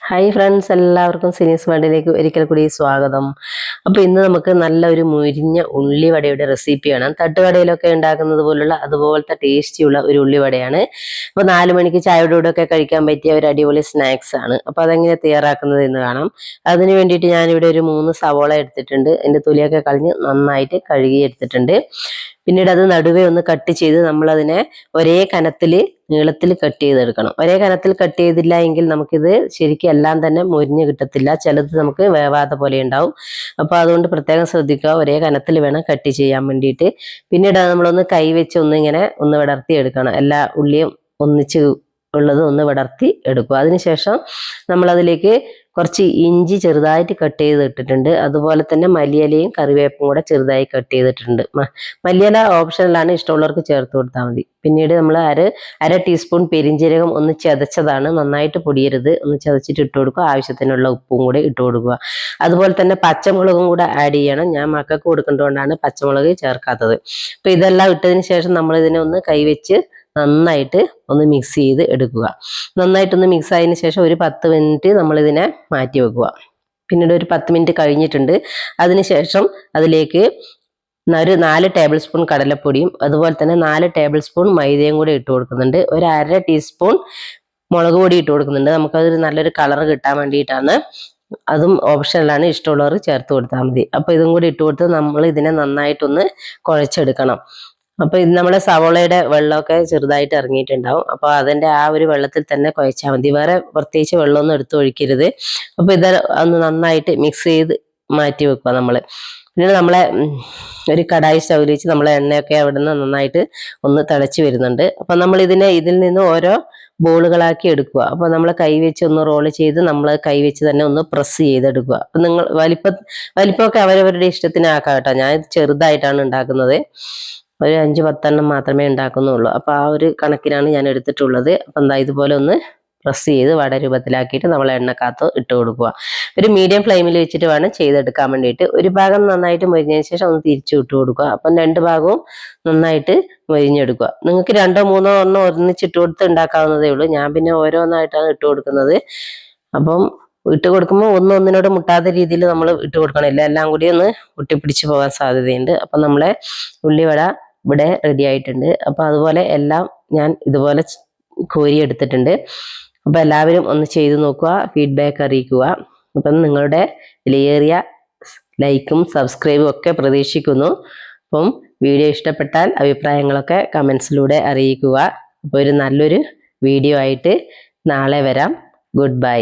Hi friends, എല്ലാവർക്കും സിനീസ് വേൾഡിലേക്ക് ഒരിക്കൽ കൂടി സ്വാഗതം. അപ്പോൾ ഇന്ന് നമുക്ക് നല്ലൊരു മുരിഞ്ഞ ഉള്ളിവടയുടെ റെസിപ്പിയാണ്. തട്ടുകടയിലൊക്കെ ഉണ്ടാക്കുന്നത് പോലുള്ള അതുപോലത്തെ ടേസ്റ്റിയുള്ള ഒരു ഉള്ളിവടയാണ്. അപ്പോൾ 4 മണിക്ക് ചായയുടെ കൂടെ ഒക്കെ കഴിക്കാൻ പറ്റിയ ഒരു അടിപൊളി സ്നാക്സ് ആണ്. അപ്പോൾ അതെങ്ങനെ തയ്യാറാക്കുന്നത് എന്ന് കാണാം. അതിന് വേണ്ടിയിട്ട് ഞാനിവിടെ ഒരു 3 സവോള എടുത്തിട്ടുണ്ട്. അതിൻ്റെ തൊലിയൊക്കെ കളഞ്ഞ് നന്നായിട്ട് കഴുകി എടുത്തിട്ടുണ്ട്. പിന്നീട് അത് നടുവേ ഒന്ന് കട്ട് ചെയ്ത് നമ്മളതിനെ ഒരേ കനത്തിൽ നീളത്തിൽ കട്ട് ചെയ്തെടുക്കണം. ഒരേ കനത്തിൽ കട്ട് ചെയ്തില്ല എങ്കിൽ നമുക്കിത് ശരിക്കും എല്ലാം തന്നെ മൊരിഞ്ഞ് കിട്ടത്തില്ല. ചിലത് നമുക്ക് വേവാത്ത പോലെ ഉണ്ടാവും. അപ്പോൾ അതുകൊണ്ട് പ്രത്യേകം ശ്രദ്ധിക്കുക, ഒരേ കനത്തിൽ വേണം കട്ട് ചെയ്യാൻ വേണ്ടിയിട്ട്. പിന്നീട് നമ്മളൊന്ന് കൈ വെച്ച് ഒന്ന് വിടർത്തി എടുക്കണം. എല്ലാ ഉള്ളിയും ഒന്നിച്ച് ഉള്ളത് ഒന്ന് വിടർത്തി എടുക്കുക. അതിനുശേഷം നമ്മളതിലേക്ക് കുറച്ച് ഇഞ്ചി ചെറുതായിട്ട് കട്ട് ചെയ്ത് ഇട്ടിട്ടുണ്ട്. അതുപോലെ തന്നെ മല്ലിയിലയും കറിവേപ്പും കൂടെ ചെറുതായി കട്ട് ചെയ്തിട്ടുണ്ട്. മല്ലിയില ഓപ്ഷനിലാണ്, ഇഷ്ടമുള്ളവർക്ക് ചേർത്ത് കൊടുത്താൽ മതി. പിന്നീട് നമ്മൾ അര ടീസ്പൂൺ പെരിഞ്ജീരകം ഒന്ന് ചതച്ചതാണ്, നന്നായിട്ട് പൊടിയരുത്, ഒന്ന് ചതച്ചിട്ട് ഇട്ട് കൊടുക്കുക. ആവശ്യത്തിനുള്ള ഉപ്പും കൂടെ ഇട്ട് കൊടുക്കുക. അതുപോലെ തന്നെ പച്ചമുളകും കൂടെ ആഡ് ചെയ്യണം. ഞാൻ മക്കൾക്ക് കൊടുക്കേണ്ടതുകൊണ്ടാണ് പച്ചമുളക് ചേർക്കാത്തത്. അപ്പൊ ഇതെല്ലാം ഇട്ടതിന് ശേഷം നമ്മൾ ഇതിനെ ഒന്ന് കൈവച്ച് നന്നായിട്ട് ഒന്ന് മിക്സ് ചെയ്ത് എടുക്കുക. നന്നായിട്ടൊന്ന് മിക്സ് ആയതിനു ശേഷം ഒരു 10 മിനിറ്റ് നമ്മളിതിനെ മാറ്റി വെക്കുക. പിന്നീട് ഒരു 10 മിനിറ്റ് കഴിഞ്ഞിട്ടുണ്ട്. അതിനുശേഷം അതിലേക്ക് ഒരു 4 ടേബിൾ സ്പൂൺ കടലപ്പൊടിയും അതുപോലെ തന്നെ 4 ടേബിൾ സ്പൂൺ മൈദയും കൂടെ ഇട്ട് കൊടുക്കുന്നുണ്ട്. ഒരു 1/2 ടീസ്പൂൺ മുളക് പൊടി ഇട്ട് കൊടുക്കുന്നുണ്ട്. നമുക്കതൊരു നല്ലൊരു കളർ കിട്ടാൻ വേണ്ടിയിട്ടാണ്. അതും ഓപ്ഷനിലാണ്, ഇഷ്ടമുള്ളവർ ചേർത്ത് കൊടുത്താൽ മതി. അപ്പൊ ഇതും കൂടി ഇട്ട് കൊടുത്ത് നമ്മൾ ഇതിനെ നന്നായിട്ടൊന്ന് കുഴച്ചെടുക്കണം. അപ്പൊ ഇത് നമ്മുടെ സവോളയുടെ വെള്ളമൊക്കെ ചെറുതായിട്ട് ഇറങ്ങിയിട്ടുണ്ടാവും. അപ്പൊ അതിന്റെ ആ ഒരു വെള്ളത്തിൽ തന്നെ കുഴച്ചാൽ മതി. വേറെ പ്രത്യേകിച്ച് വെള്ളമൊന്നും എടുത്ത് ഒഴിക്കരുത്. അപ്പൊ ഇത് ഒന്ന് നന്നായിട്ട് മിക്സ് ചെയ്ത് മാറ്റി വെക്കുക നമ്മള്. പിന്നെ നമ്മളെ ഒരു കടായി സ്റ്റൗവിൽ വെച്ച് നമ്മളെ എണ്ണയൊക്കെ അവിടെ നിന്ന് നന്നായിട്ട് ഒന്ന് തിളച്ച് വരുന്നുണ്ട്. അപ്പൊ നമ്മൾ ഇതിൽ നിന്ന് ഓരോ ബോളുകളാക്കി എടുക്കുക. അപ്പൊ നമ്മൾ കൈ വെച്ച് ഒന്ന് റോൾ ചെയ്ത് നമ്മൾ കൈ വെച്ച് തന്നെ ഒന്ന് പ്രസ് ചെയ്തെടുക്കുക. അപ്പൊ നിങ്ങൾ വലിപ്പമൊക്കെ അവരവരുടെ ഇഷ്ടത്തിന് ആക്കാം കേട്ടോ. ഞാൻ ചെറുതായിട്ടാണ് ഉണ്ടാക്കുന്നത്. ഒരു 5-10 മാത്രമേ ഉണ്ടാക്കുന്നുള്ളൂ. അപ്പൊ ആ ഒരു കണക്കിനാണ് ഞാൻ എടുത്തിട്ടുള്ളത്. അപ്പൊ എന്താ, ഇതുപോലെ ഒന്ന് പ്രസ് ചെയ്ത് വട രൂപത്തിലാക്കിയിട്ട് നമ്മൾ എണ്ണക്കകത്ത് ഇട്ട് കൊടുക്കുക. ഒരു മീഡിയം ഫ്ലെയിമിൽ വെച്ചിട്ട് വേണം ചെയ്തെടുക്കാൻ വേണ്ടിയിട്ട്. ഒരു ഭാഗം നന്നായിട്ട് മൊരിഞ്ഞതിന് ശേഷം ഒന്ന് തിരിച്ചു ഇട്ട് കൊടുക്കുക. അപ്പം 2 ഭാഗവും നന്നായിട്ട് മൊരിഞ്ഞെടുക്കുക. നിങ്ങൾക്ക് 2-3 ഒന്നിച്ചിട്ട് കൊടുത്ത് ഉണ്ടാക്കാവുന്നതേ ഉള്ളൂ. ഞാൻ പിന്നെ ഓരോന്നായിട്ടാണ് ഇട്ട് കൊടുക്കുന്നത്. അപ്പം ഇട്ട് കൊടുക്കുമ്പോൾ ഒന്നിനോട് മുട്ടാത്ത രീതിയിൽ നമ്മൾ ഇട്ട് കൊടുക്കണം. എല്ലാം കൂടി ഒന്ന് ഒട്ടിപ്പിടിച്ച് പോകാൻ സാധ്യതയുണ്ട്. അപ്പം നമ്മളെ ഉള്ളിവട ഇവിടെ റെഡി ആയിട്ടുണ്ട്. അപ്പൊ അതുപോലെ എല്ലാം ഞാൻ ഇതുപോലെ കോരി എടുത്തിട്ടുണ്ട്. അപ്പൊ എല്ലാവരും ഒന്ന് ചെയ്തു നോക്കുക, ഫീഡ്ബാക്ക് അറിയിക്കുക. അപ്പം നിങ്ങളുടെ വിലയേറിയ ലൈക്കും സബ്സ്ക്രൈബും ഒക്കെ പ്രതീക്ഷിക്കുന്നു. അപ്പം വീഡിയോ ഇഷ്ടപ്പെട്ടാൽ അഭിപ്രായങ്ങളൊക്കെ കമൻസിലൂടെ അറിയിക്കുക. അപ്പോൾ ഒരു നല്ലൊരു വീഡിയോ ആയിട്ട് നാളെ വരാം. Good bye.